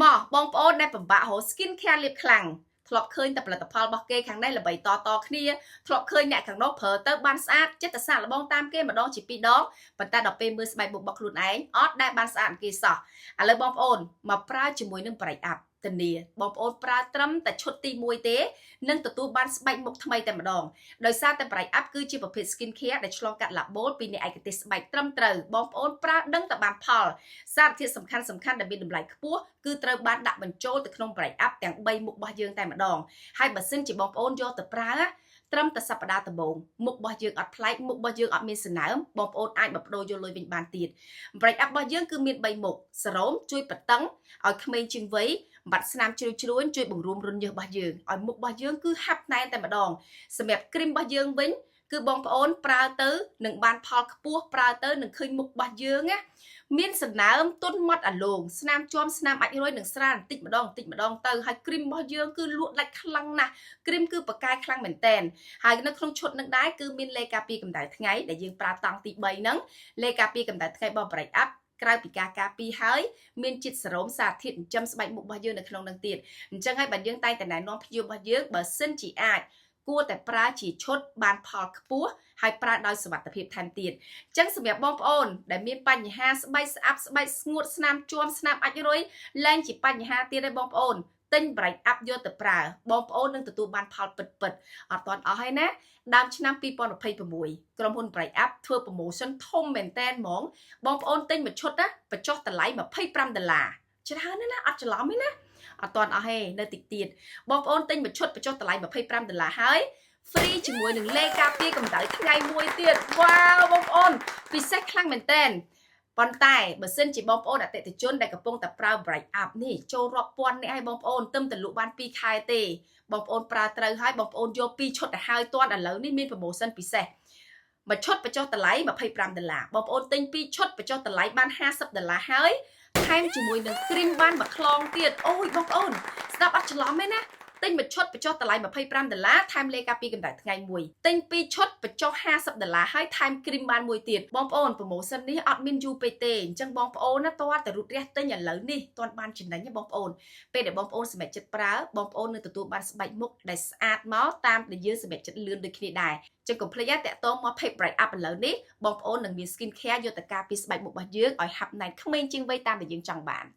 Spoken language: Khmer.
មកបងប្អូនដែលពិបាករក skin care លាបខ្លាំងធ្លាប់ឃើញតែផលិតផលរបស់គេខាងនេះល្បីតគ្នាធ្លាប់ឃើញអ្នកខាងនោះប្រើទៅបានស្អាតចិត្តសាកល្បងតាមគេម្ដងជាពីរដងប៉ុន្តែដល់ពេលមើលស្បែកមុខរបស់ខ្លួនឯងអត់ដែលបានស្អាតគេសោះឥឡូវបងប្អូនមកប្រើជាមួយនឹងប្រៃអាប់ធានាបងប្អូនប្រើត្រឹមតែឈុតទី1ទេនឹងទទួលបានស្បែកមុខថ្មីតែម្ដងដោយសារតែប្រៃអាប់គឺជាប្រភេទ skin care ដែលឆ្លងកាត់ឡាបូលពីអ្នកឯកទេសស្បែកត្រឹមត្រូវបងប្អូនប្រើដឹងតែបានផលសារធាតុសំខាន់ដែលមានតម្លៃខ្ពស់គឺត្រូវបានដាក់បញ្ចូលទៅក្នុងប្រៃអាប់ទាំង3មុខរបស់យើងតែម្ដងហើយបើសិនជាបងប្អូនយកទៅប្រើត្រឹមតែសប្តាហ៍ដំបូងមុខរបស់យើងអត់ប្លែកមុខរបស់យើងអត់មានសណើមបងប្អូនអាចបដូរយកលុយវិញបានទៀតប្រៃអាប់របស់យើងគឺមាន3មុខសរោមជួយបតឹងឲ្យក្មេងជាងវ័យបាត់ស្នាមជ្រុលជ្រួញជួយបង្រួមរន្ធញើសរបស់យើងឲ្យមុខរបស់យើងគឺហាប់ណែនតែម្ដងសម្រាប់គ្រីមរបស់យើងវិញគឺបងប្អូនប្រើទៅនឹងបានផលខ្ពស់ប្រើទៅនឹងឃើញមុខរបស់យើងណាមានសណើមទន់មាត់អាឡូងស្នាមជាំស្នាមអាចរុយនឹងស្រាលបន្តិចម្ដងទៅហើយគ្រីមរបស់យើងគឺលក់ដាច់ខ្លាំងណាស់គ្រីមគឺបកាយខ្លាំងមែនតែនហើយនៅក្នុងឈុតនឹងដែរគឺមានលេខការពារកម្ដៅថ្ងៃដែលយើងប្រើតង់ទី3ហ្នឹងលេខការពារកម្ដៅថ្ងៃរបស់ប្រៃអាប់ក្រៅពីការការពារហើយមានជាតិសរោមសារធាតុចិញ្ចឹមស្បែកមុខរបស់យើងនៅក្នុងនឹងទៀតអញ្ចឹងហើយបើយើងតែងតែណែនាំភ្ញៀវរបស់យើងបើសិនជាអាចគួរតែប្រើជាឈុតបានផលខ្ពស់ហើយប្រើដោយសុវត្ថិភាពថែមទៀតអញ្ចឹងសម្រាប់បងប្អូនដែលមានបញ្ហាស្បែកស្អាប់ស្បែកស្ងួតស្នាមជាំស្នាមអាចរុយលែងជាបញ្ហាទៀតហើយបងប្អូនទិញប្រៃអាប់យកទៅប្រើបងប្អូននឹងទទួលបានផលពិតអត់ទាន់អស់ហើយណាដើមឆ្នាំ2026ក្រុមហ៊ុនប្រៃអាប់ធ្វើ promotion ធំមែនតែនហ្មងបងប្អូនទិញមួយឈុតណាបញ្ចុះតម្លៃ$25ច្រើនណាស់អត់ច្រឡំទេណាអត់ទាន់អស់ទេនៅតិចទៀតបងប្អូនទិញមួយឈុតបញ្ចុះតម្លៃ$25ហើយfree ជាមួយនឹងលេខការពារកម្ដៅថ្ងៃមួយទៀតវ៉ាវបងប្អូនពិសេសខ្លាំងមែនតែនប៉ុន្តែបើសិនជាបងប្អូនអតិថិជនដែលកំពុងតែប្រើ Bright Up នេះចូលរាប់ពាន់នាក់ហើយបងប្អូនទឹមតែលក់បាន2ខែទេបងប្អូនប្រើត្រូវហើយបងប្អូនយក2ឈុតទៅហើយទាន់ឥឡូវនេះមាន promotion ពិសេសមួយឈុតបញ្ចុះតម្លៃ$25បងប្អូនទិញ2ឈុតបញ្ចុះតម្លៃបាន$50ហើយថែមជាមួយនឹងគ្រីមបានមួយខ្លងទៀតអូយបងប្អូនស្ដាប់អត់ច្រឡំទេណាទិញមួយឈុតបញ្ចុះតម្លៃ$25ថែមលេខការពារកម្ដៅថ្ងៃមួយទិញ2ឈុតបញ្ចុះ$50ហើយថែមគ្រីមបានមួយទៀតបងប្អូន promotion នេះអត់មានយូរពេកទេអញ្ចឹងបងប្អូនណាតើតែរូតរះទិញឥឡូវនេះទាន់បានចំណេញទេបងប្អូនពេលដែលបងប្អូនសម្រេចចិត្តប្រើបងប្អូននឹងទទួលបានស្បែកមុខដែលស្អាតមកតាមដែលយើងសម្រេចចិត្តលឿនដូចគ្នាដែរចឹងកុំភ្លេចតាក់ទងមក Pep Bright Up ឥឡូវនេះបងប្អូននឹងមាន skin care យកទៅការពារស្បែកមុខរបស់យើងឲ្យហាប់ណែនក្មេងជាងវ័យតាមដែលយើងចង់បាន